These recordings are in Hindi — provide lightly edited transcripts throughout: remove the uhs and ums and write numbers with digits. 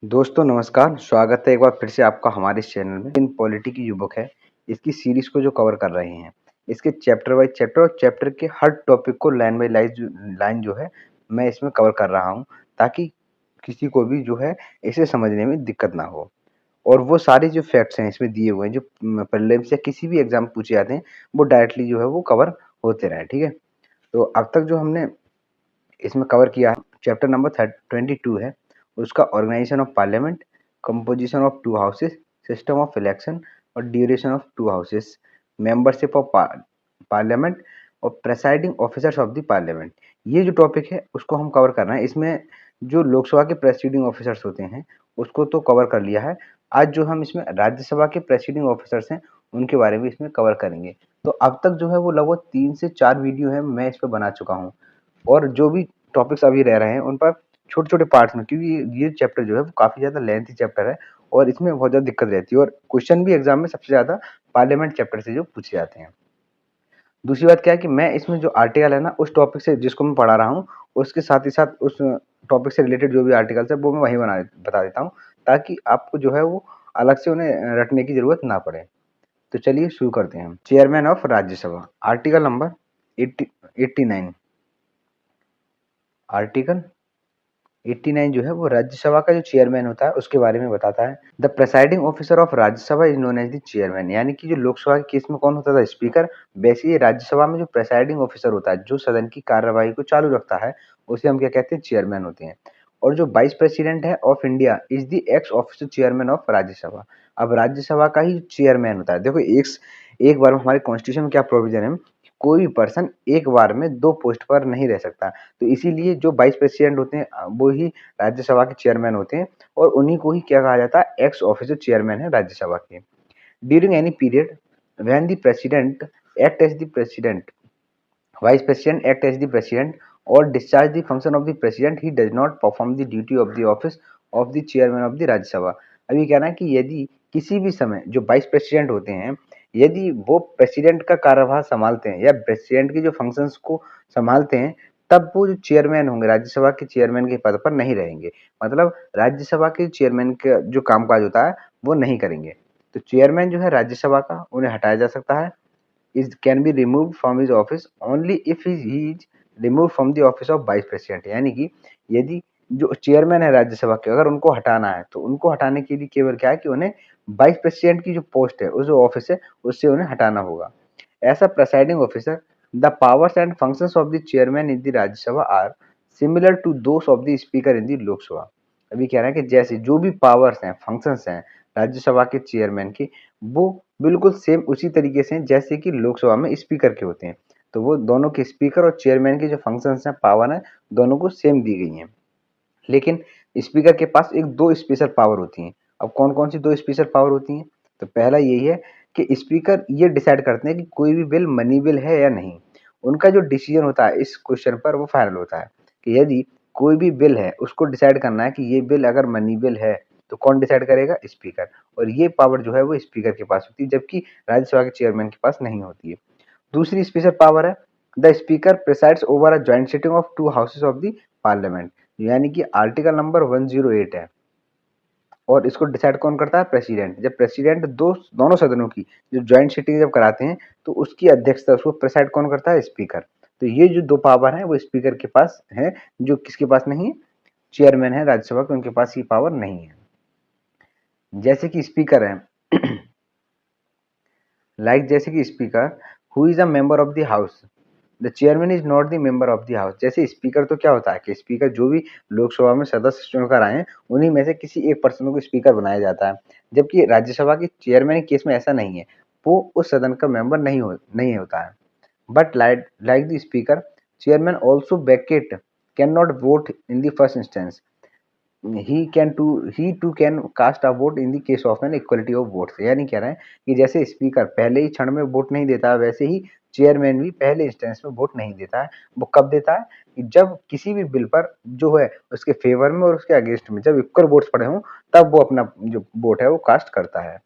दोस्तों नमस्कार, स्वागत है एक बार फिर से आपका हमारे इस चैनल में। इन पॉलिटी की जो बुक है, इसकी सीरीज को जो कवर कर रहे हैं, इसके चैप्टर वाइज चैप्टर और चैप्टर के हर टॉपिक को लाइन बाय लाइन जो है मैं इसमें कवर कर रहा हूँ, ताकि किसी को भी जो है इसे समझने में दिक्कत ना हो। और वो सारे जो फैक्ट्स हैं इसमें दिए हुए हैं, जो प्रीलिम्स या किसी भी एग्जाम पूछे जाते हैं, वो डायरेक्टली जो है वो कवर होते रहे। ठीक है, तो अब तक जो हमने इसमें कवर किया है, चैप्टर नंबर 22 है, उसका organisation of parliament, composition of two houses, system of election और duration of two houses, membership of parliament और presiding officers of the parliament. ये जो टॉपिक है उसको हम कवर कर रहे हैं। इसमें जो लोकसभा के प्रेसिडिंग ऑफिसर्स होते हैं उसको तो कवर कर लिया है। आज जो हम इसमें राज्यसभा के प्रेसिडिंग ऑफिसर्स हैं उनके बारे में इसमें कवर करेंगे। तो अब तक जो है वो लगभग 3 से 4 वीडियो है मैं इस पर बना चुका हूँ, और जो भी टॉपिक्स अभी रह रहे हैं उन पर छोटे-छोटे पार्ट्स में, क्योंकि ये चैप्टर जो है वो काफ़ी ज़्यादा लेंथी चैप्टर है और इसमें बहुत ज़्यादा दिक्कत रहती है, और क्वेश्चन भी एग्जाम में सबसे ज़्यादा पार्लियामेंट चैप्टर से जो पूछे जाते हैं। दूसरी बात क्या है कि मैं इसमें जो आर्टिकल है ना, उस टॉपिक से जिसको मैं पढ़ा रहा हूँ, उसके साथ ही साथ उस टॉपिक से रिलेटेड जो भी आर्टिकल्स है वो मैं वहीं बता देता हूँ, ताकि आपको जो है वो अलग से उन्हें रटने की ज़रूरत ना पड़े। तो चलिए शुरू करते हैं। Chairman of Rajya Sabha, article number 89। Article 89 जो है वो राज्यसभा का जो चेयरमैन होता है उसके बारे में बताता है। The presiding officer of Rajya Sabha is known as the chairman, यानी कि जो लोकसभा के केस में कौन होता था, स्पीकर, वैसे ही राज्यसभा में जो प्रेसाइडिंग ऑफिसर होता है, जो सदन की कार्यवाही को चालू रखता है, उसे हम क्या कहते हैं, चेयरमैन होते हैं। और जो वाइस प्रेसिडेंट है of India is the x official chairman of Rajya Sabha. अब राज्यसभा का ही चेयरमैन होता है। देखो एक बार में हमारे कॉन्स्टिट्यूशन में क्या प्रोविजन है, कोई भी पर्सन एक बार में 2 पोस्ट पर नहीं रह सकता। तो इसीलिए जो वाइस प्रेसिडेंट होते हैं वो ही राज्यसभा के चेयरमैन होते हैं, और उन्हीं को ही क्या कहा जाता है, एक्स ऑफिशियल चेयरमैन है राज्यसभा के। During any period when the president act as the president, vice president act as the president और discharge the function of the president, he does not perform the duty of the office of the chairman of the Rajya Sabha. अभी कहना है कि यदि किसी भी समय जो वाइस प्रेसिडेंट होते हैं, यदि वो प्रेसिडेंट का कार्यभार संभालते हैं या प्रेसिडेंट के जो फंक्शंस को संभालते हैं, तब वो जो चेयरमैन होंगे राज्यसभा के चेयरमैन के पद पर नहीं रहेंगे। मतलब राज्यसभा के चेयरमैन का जो कामकाज होता है वो नहीं करेंगे। तो चेयरमैन जो है राज्यसभा का, उन्हें हटाया जा सकता है, is can be removed from his office only if he is removed from the office of vice president। यानी कि यदि जो चेयरमैन है राज्यसभा के, अगर उनको हटाना है तो उनको हटाने के लिए केवल क्या है कि उन्हें वाइस प्रेसिडेंट की जो पोस्ट है, उस जो ऑफिस है, उससे उन्हें हटाना होगा। ऐसा presiding officer, the powers and functions of the chairman in the Rajya Sabha are similar to those of the speaker in the Lok Sabha. अभी कह रहा है कि जैसे जो भी पावर्स हैं, फंक्शंस हैं राज्यसभा के चेयरमैन की, वो बिल्कुल सेम उसी तरीके से हैं जैसे कि लोकसभा में स्पीकर के होते हैं। तो वो दोनों के, स्पीकर और चेयरमैन के जो फंक्शंस हैं, पावर हैं, दोनों को सेम दी गई हैं। लेकिन स्पीकर के पास एक 2 स्पेशल पावर होती हैं। अब कौन-कौन सी 2 स्पेशल पावर होती हैं? तो पहला यही है कि स्पीकर ये डिसाइड करते हैं कि कोई भी बिल मनी बिल है या नहीं। उनका जो डिसीजन होता है इस क्वेश्चन पर वो फाइनल होता है, कि यदि कोई भी बिल है उसको डिसाइड करना है कि ये बिल अगर मनी बिल है, तो कौन डिसाइड करेगा? स्पीकर। और ये पावर जो है वो स्पीकर के पास होती है, जबकि राज्यसभा के चेयरमैन के पास नहीं होती है। दूसरी स्पेशल पावर है, the speaker presides over a joint sitting of 2 houses of the parliament, यानी कि आर्टिकल नंबर 108 है। और इसको डिसाइड कौन करता है? प्रेसिडेंट। जब प्रेसिडेंट दोनों सदनों की जो जॉइंट सिटिंग जब कराते हैं, तो उसकी अध्यक्षता, उसको प्रिसाइड कौन करता है? स्पीकर। तो ये जो 2 पावर हैं वो स्पीकर के पास है, जो किसके पास नहीं है? चेयरमैन है राज्यसभा के, उनके पास ये पावर नहीं है। जैसे कि स्पीकर है जैसे कि speaker who is a member of the house, the chairman is not the member of the house. जैसे स्पीकर तो क्या होता है कि स्पीकर जो भी लोकसभा में सदस्य चुनकर आए हैं, उन्हीं में से किसी एक पर्सन को स्पीकर बनाया जाता है, जबकि राज्यसभा के चेयरमैन के केस में ऐसा नहीं है, वो उस सदन का मेंबर नहीं होता है। But like the speaker, chairman also Venkat can not vote in the first instance, he too can cast a vote in the case of an equality of votes। यानी कह रहे हैं कि जैसे स्पीकर पहले ही क्षण में वोट नहीं देता है, वैसे ही चेयरमैन भी पहले इंस्टेंस में वोट नहीं देता है। वो कब देता है? कि जब किसी भी बिल पर जो है उसके फेवर में और उसके अगेंस्ट में जब इक्वल वोट्स पड़े हों, तब वो अपना जो वोट है वो कास्ट करता है।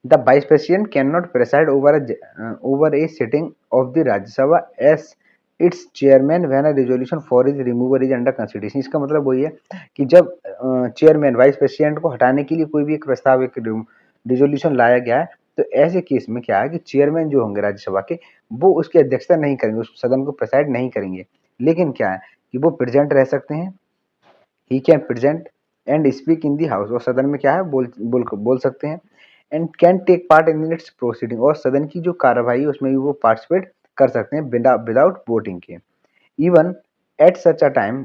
The vice president can not preside over A sitting of the Rajya Sabha S it's chairman when a resolution for his removal is under consideration. इसका मतलब वही है कि जब चेयरमैन वाइस प्रेसिडेंट को हटाने के लिए कोई भी एक प्रस्ताव, एक रिजोल्यूशन लाया गया है, तो ऐसे केस में क्या है कि चेयरमैन जो होंगे राज्यसभा के, वो उसकी अध्यक्षता नहीं करेंगे, उस सदन को प्रेसाइड नहीं करेंगे, लेकिन क्या है कि वो प्रेजेंट रह सकते हैं। He can present and speak in the house, और सदन में क्या है बोल सकते हैं। And can take part in its proceeding, और सदन की जो कार्यवाही है उसमें भी वो पार्टिसिपेट कर सकते हैं विदाउट वोटिंग के। Even at such a time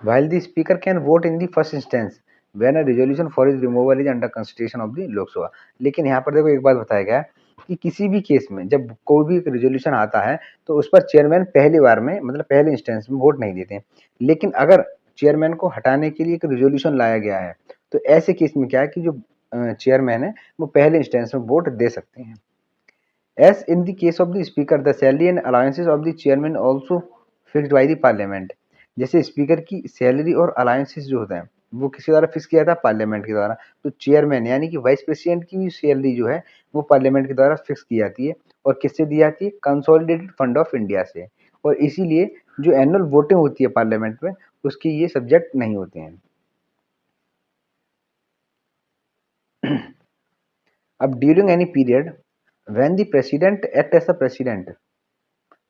while the speaker can vote in the first instance when a resolution for his removal is under consideration of the लोक सभा। लेकिन यहाँ पर देखो एक बात बताया गया है कि किसी भी केस में जब कोई भी रिजोल्यूशन आता है तो उस पर चेयरमैन पहली बार में, मतलब पहले इंस्टेंस में वोट नहीं देते हैं। लेकिन अगर चेयरमैन को हटाने के लिए एक रिजोल्यूशन लाया गया है तो ऐसे केस में क्या है कि जो चेयरमैन है वो पहले इंस्टेंस में वोट दे सकते हैं। As in the case of the speaker, the salary and allowances of the chairman also fixed by the parliament। जैसे स्पीकर की सैलरी और अलाउंसेस जो होता है वो किसके द्वारा फिक्स किया था, पार्लियामेंट के द्वारा। तो चेयरमैन यानी कि वाइस प्रेसिडेंट की भी सैलरी जो है वो पार्लियामेंट के द्वारा फिक्स की जाती है, और किससे दी जाती है, कंसोलिडेटेड फंड ऑफ इंडिया से। और इसीलिए जो एनुअल वोटिंग होती है पार्लियामेंट में उसकी ये सब्जेक्ट नहीं होते हैं। अब during any period when the president act as a president,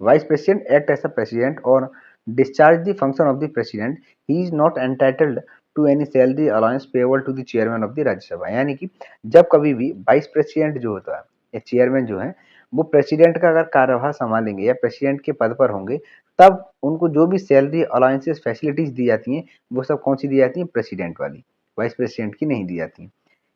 Vice President act as a president or discharge the function of the president, he is not entitled to any salary allowance payable to the chairman of the राज्य सभा। यानी कि जब कभी भी वाइस प्रेसिडेंट जो होता है या चेयरमैन जो है वो प्रेसिडेंट का अगर कार्यभार संभालेंगे या प्रेसिडेंट के पद पर होंगे, तब उनको जो भी सैलरी अलाउंसेस फैसिलिटीज दी जाती हैं वो सब कौन सी दी जाती हैं, प्रेसिडेंट वाली, वाइस प्रेसिडेंट की नहीं दी जाती।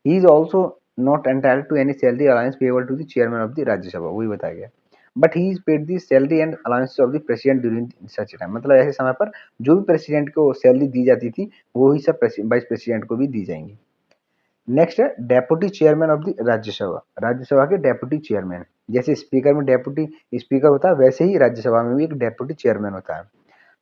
He is also not entitled to any salary allowance payable to the chairman of the Rajya Sabha, वही बताया गया। But he is paid the salary and allowances of the president during such time, मतलब ऐसे समय पर जो भी प्रेसिडेंट को सैलरी दी जाती थी वो ही सब वाइस प्रेसिडेंट को भी दी जाएंगी। नेक्स्ट है deputy chairman of the Rajya Sabha. Rajya Sabha के डेप्यूटी चेयरमैन, जैसे स्पीकर में डेप्यूटी स्पीकर होता है वैसे ही राज्यसभा में भी एक डेप्यूटी चेयरमैन होता है।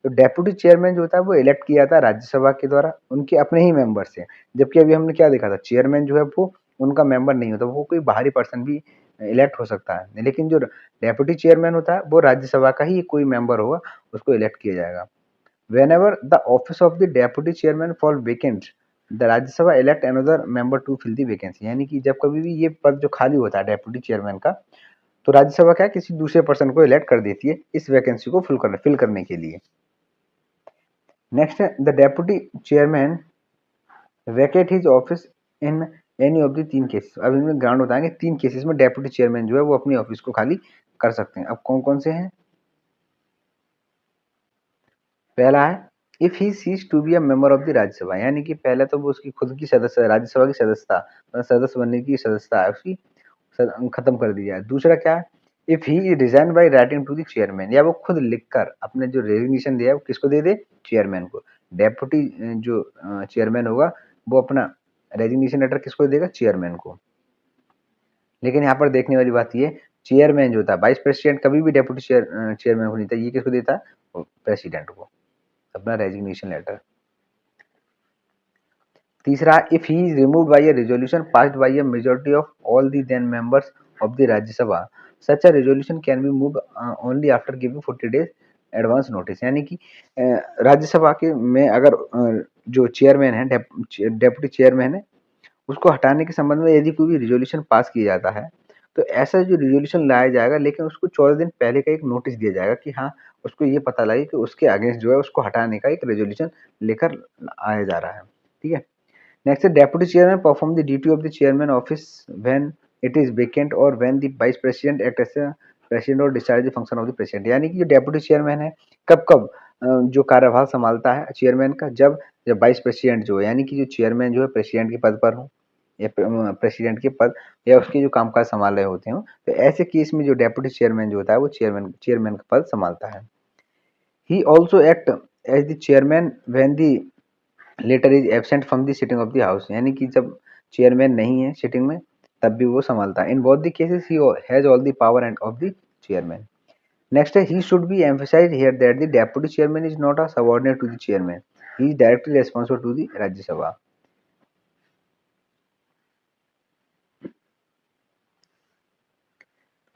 तो डेप्यूटी चेयरमैन जो होता है वो इलेक्ट किया जाता है राज्यसभा के द्वारा उनके अपने ही मेंबर से। जबकि अभी हमने क्या देखा था, चेयरमैन जो है वो उनका मेंबर नहीं होता, वो कोई बाहरी पर्सन भी इलेक्ट हो सकता है। लेकिन जो डेप्यूटी चेयरमैन होता है वो राज्यसभा का ही कोई मेंबर होगा, उसको इलेक्ट किया जाएगा। Whenever the office of the deputy chairman fall vacant, the Rajya Sabha elect another member to fill the vacancy। यानी कि जब कभी भी ये पद जो खाली होता है डेप्यूटी चेयरमैन का, तो राज्यसभा क्या है, किसी दूसरे पर्सन को इलेक्ट कर देती है इस वैकेंसी को फिल करने के लिए। नेक्स्ट है the deputy chairman Venkat his office in any of the तीन केसेस। अब इनमें ग्राउंड बताएंगे, तीन केसेस में डेप्यूटी चेयरमैन जो है वो अपनी ऑफिस को खाली कर सकते हैं। अब कौन कौन से हैं, पहला है if he cease to be a member of the Rajya Sabha, यानी कि पहले तो वो उसकी खुद की सदस्य राज्यसभा की सदस्यता, मतलब सदस्य बनने की सदस्यता है उसकी खत्म कर दी जाए। दूसरा क्या है, if he resign by writing to the chairman, या वो खुद लिखकर अपने जो रेजिग्नेशन दिया है वो किसको दे दे, चेयरमैन को। डेप्यूटी जो चेयरमैन होगा वो अपना रेजिग्नेशन लेटर किसको देगा, चेयरमैन को। लेकिन यहाँ पर देखने वाली बात ये, चेयरमैन जो होता है वाइस प्रेसिडेंट कभी भी डेप्यूटी चेयरमैन को नहीं देता, ये किसको देता है, प्रेसिडेंट को अपना रेजिग्नेशन लेटर। तीसरा, if he is removed by a resolution passed by a majority of all the then members of the Rajya Sabha, such a resolution can be moved only after giving 40 days advance notice. यानी कि राज्यसभा के में अगर जो चेयरमैन है डेप्यूटी चेयरमैन है उसको हटाने के संबंध में यदि कोई भी रिजोल्यूशन पास किया जाता है तो ऐसा जो रिजोल्यूशन लाया जाएगा, लेकिन उसको 14 दिन पहले का एक नोटिस दिया जाएगा कि हाँ उसको ये पता लगे कि उसके अगेंस्ट जो है उसको हटाने का एक रेजोल्यूशन लेकर आया जा रहा है। ठीक है। नेक्स्ट है deputy chairman perform the duty of the chairman office when it is vacant और when the vice president act as a president और discharge the function of the president. यानी कि जो डेप्यूटी चेयरमैन है कब कब जो कार्यभार संभालता है चेयरमैन का, जब जब वाइस प्रेसिडेंट जो है यानी कि जो चेयरमैन जो है प्रेसिडेंट के पद पर हो या प्रेसिडेंट के पद या उसके जो कामकाज संभाल रहे होते हो, तो ऐसे केस में जो डेप्यूटी चेयरमैन जो होता है वो चेयरमैन का पद संभालता है। He also act as the chairman when the latter is absent from the sitting of the house, यानी कि जब चेयरमैन नहीं है सिटिंग में तब भी वो संभालता है। In both the cases he has all the power and of the chairman. Next है he should be emphasise here that the deputy chairman is not a subordinate to the chairman, he is directly responsible to the Rajya Sabha.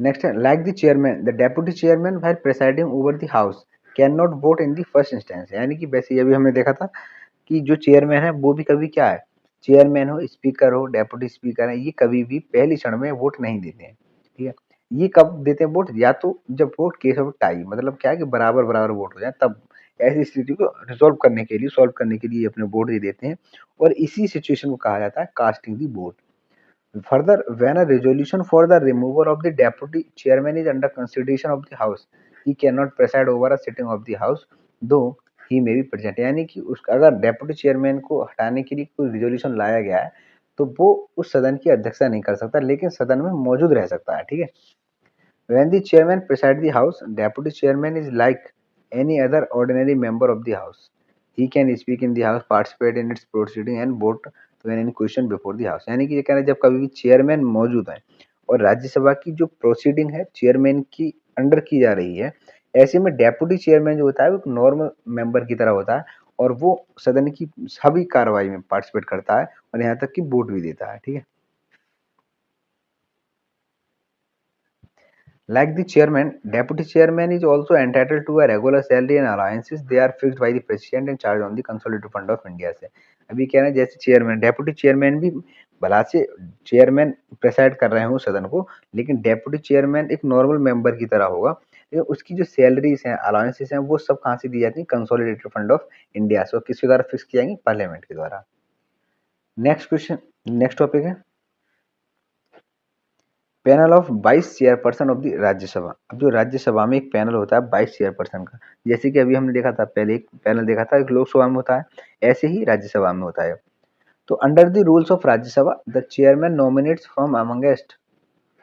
Next है like the chairman the deputy chairman while presiding over the house can not vote in the first instance, यानी कि वैसे ये भी हमने देखा था कि जो चेयरमैन है वो भी कभी क्या है, चेयरमैन हो, स्पीकर हो, डेप्यूटी स्पीकर है, ये कभी भी पहली क्षण में वोट नहीं देते हैं, ठीक है। ये कब देते हैं वोट, या तो जब वोट केस ऑफ टाई, मतलब क्या है कि बराबर बराबर वोट हो जाए तब, ऐसी स्थिति को रिजॉल्व करने के लिए, सॉल्व करने के लिए अपने वोट दे देते हैं, और इसी सिचुएशन को कहा जाता है casting the vote. Further, when a resolution for the removal of the deputy chairman is under consideration of the house, he cannot preside over a sitting of the house, though he may be present। यानी कि उसका अगर डेप्यूटी चेयरमैन को हटाने के लिए कोई रिजोल्यूशन लाया गया है, तो वो उस सदन की अध्यक्षता नहीं कर सकता, लेकिन सदन में मौजूद रह सकता है, ठीक है। When the chairman presides the house, deputy chairman is like any other ordinary member of the house. He can speak in the house, participate in its proceeding and vote when any question before the house। यानी कि ये कह रहे हैं जब कभी भी चेयरमैन मौजूद है और राज्यसभा की जो प्रोसीडिंग है चेयरमैन की अंडर की जा रही है, ऐसे में डेप्यूटी चेयरमैन जो होता है वो एक नॉर्मल मेंबर की तरह होता है और वो सदन की सभी कार्रवाई में पार्टिसिपेट करता है और यहाँ तक कि वोट भी देता है, ठीक है। Like the chairman, deputy chairman is also entitled to a regular salary and allowances. They are fixed by the president and charged on the consolidated fund of India से। अभी कह रहे हैं जैसे चेयरमैन, डेप्यूटी चेयरमैन भी भला से चेयरमैन प्रेसाइड कर रहे हो सदन को, लेकिन डेप्यूटी चेयरमैन एक नॉर्मल मेंबर की तरह होगा, लेकिन उसकी जो सैलरीज हैं, अलाउंसेस हैं, वो सब कहाँ से दी जाती हैं, कंसोलिडेटेड फंड ऑफ इंडिया से, और किसके द्वारा फिक्स की जाएंगी, पार्लियामेंट के द्वारा। नेक्स्ट क्वेश्चन, नेक्स्ट टॉपिक है panel of 22 chairperson of the Rajya Sabha. अब जो राज्यसभा में एक पैनल होता है 22 चेयरपर्सन का, जैसे कि अभी हमने देखा था, पहले एक पैनल देखा था, एक लोकसभा में होता है, ऐसे ही राज्यसभा में होता है। तो under the rules of Rajya Sabha the chairman nominates from amongst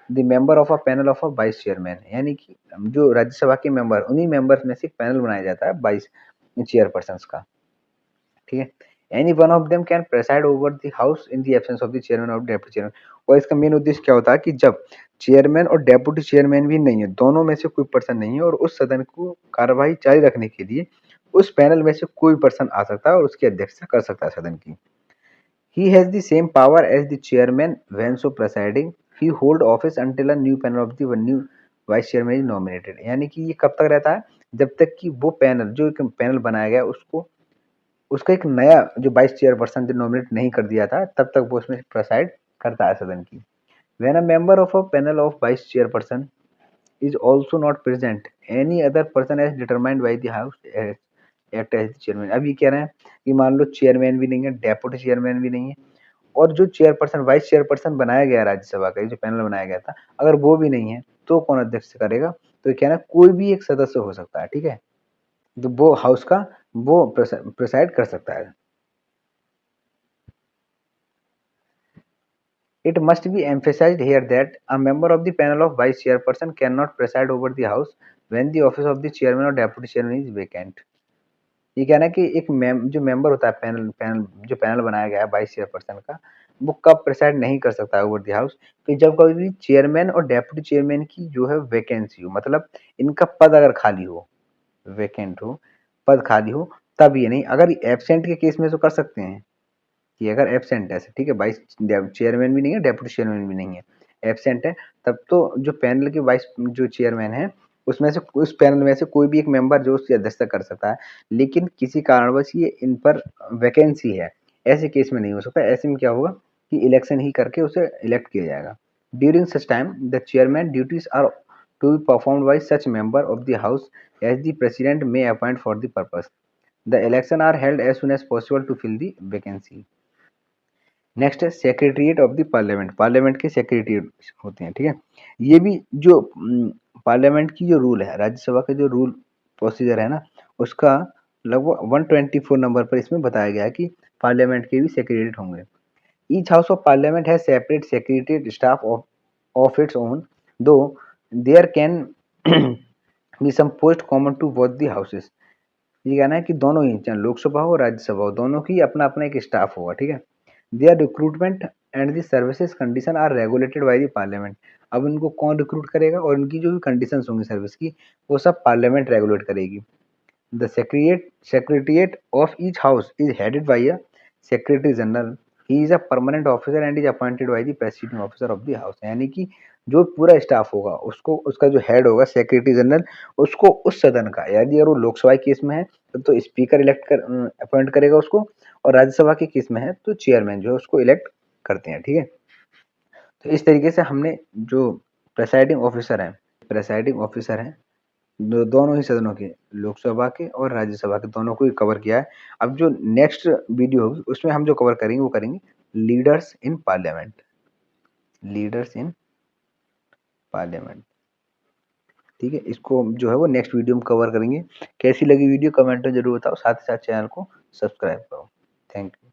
the member of a panel of a 22 chairman, यानी कि जो राज्यसभा के मेंबर, उन्हीं मेंबर्स में से एक पैनल बनाया जाता है 22 चेयरपर्सन का, ठीक है। Any one of them can preside over the house in the absence of the chairman और डेप्यूटी चेयरमैन। और इसका मेन उद्देश्य क्या होता है कि जब चेयरमैन और डेप्यूटी चेयरमैन भी नहीं है, दोनों में से कोई पर्सन नहीं है, और उस सदन को कार्यवाही जारी रखने के लिए उस पैनल में से कोई पर्सन आ सकता है और उसकी अध्यक्षता कर सकता है सदन की। He has the same power as the chairman when so presiding. He hold office until a new panel of the one new vice chairman is nominated। यानी कि ये कब तक रहता है, जब तक कि वो पैनल, जो एक पैनल बनाया गया, उसको उसका एक नया जो वाइस चेयरपर्सन जो नॉमिनेट नहीं कर दिया था, तब तक वो उसमें प्रेसाइड करता है सदन की। When a member of a panel of vice chairperson is also not present, any other person as determined by the house act as the chairman। अब ये कह रहे हैं कि मान लो चेयरमैन भी नहीं है, डेप्यूटी चेयरमैन भी नहीं है, और जो चेयरपर्सन, वाइस चेयरपर्सन बनाया गया राज्यसभा का, जो पैनल बनाया गया था, अगर वो भी नहीं है तो कौन अध्यक्ष करेगा, तो ये कहना है कोई भी एक सदस्य हो सकता है, ठीक है। तो वो हाउस का वो प्रेसाइड कर सकता है। It must be emphasized here that a member of the panel of vice chairperson cannot preside over the house when the office of the chairman or deputy chairman is vacant। ये कहना है कि एक जो मेंबर होता है, पैनल पैनल जो पैनल बनाया गया है वाइस चेयरपर्सन का, वो कब प्रेसाइड नहीं कर सकता है ओवर द हाउस, कि जब कभी भी चेयरमैन और डेप्यूटी चेयरमैन की जो है वैकेंसी हो, मतलब इनका पद अगर खाली हो, वैकेंट हो, पद खाली हो, तब ये नहीं। अगर एब्सेंट के केस में तो कर सकते हैं कि अगर एब्सेंट है, ठीक है, वाइस चेयरमैन भी नहीं है, डेप्यूटी चेयरमैन भी नहीं है, एब्सेंट है, तब तो जो पैनल के वाइस जो चेयरमैन है, उसमें से उस पैनल में से कोई भी एक मेंबर जो उसकी अध्यक्षता कर सकता है, लेकिन किसी कारणवश ये इन पर वैकेंसी है, ऐसे केस में नहीं हो सकता। ऐसे में क्या होगा कि इलेक्शन ही करके उसे इलेक्ट किया जाएगा। During such time the chairman duties are to be performed by such member of the house as the president may appoint for the purpose। The election are held as soon as possible to fill the vacancy। Next है secretariat of the parliament. Parliament के सेक्रेटरीट होते हैं, ठीक है। ये भी जो पार्लियामेंट की जो रूल है, राज्यसभा का जो रूल प्रोसीजर है ना, उसका लगभग 124 नंबर पर इसमें बताया गया है कि पार्लियामेंट के भी सेक्रेटरीट होंगे। Each house of parliament has separate secretariat staff of its own, though there can be some post common to both the houses. ये कहना है कि दोनों ही, चाहे लोकसभा हो राज्यसभा हो, दोनों की अपना अपना एक स्टाफ होगा, ठीक है। Their recruitment and the services condition are regulated by the parliament. अब इनको कौन रिक्रूट करेगा और इनकी जो भी कंडीशंस होंगी सर्विस की, वो सब पार्लियामेंट रेगुलेट करेगी। The secretariat of each house is headed by a secretary general। he is a permanent officer and is appointed by the presiding officer of the house। यानी कि जो पूरा स्टाफ होगा उसको, उसका जो हेड होगा सेक्रेटरी जनरल, उसको उस सदन का, यदि अगर वो लोकसभा केस में है तो स्पीकर इलेक्ट कर अपॉइंट करेगा उसको, और राज्यसभा के केस में है तो चेयरमैन जो है उसको इलेक्ट करते हैं। ठीक है, तो इस तरीके से हमने जो प्रेसाइडिंग ऑफिसर हैं दोनों ही सदनों के, लोकसभा के और राज्यसभा के, दोनों को ही कवर किया है। अब जो नेक्स्ट वीडियो होगी उसमें हम जो कवर करेंगे वो करेंगे leaders in parliament, leaders in parliament. ठीक है, इसको जो है वो नेक्स्ट वीडियो में कवर करेंगे। कैसी लगी वीडियो कमेंट में जरूर बताओ, साथ ही साथ चैनल को सब्सक्राइब करो। Thank you.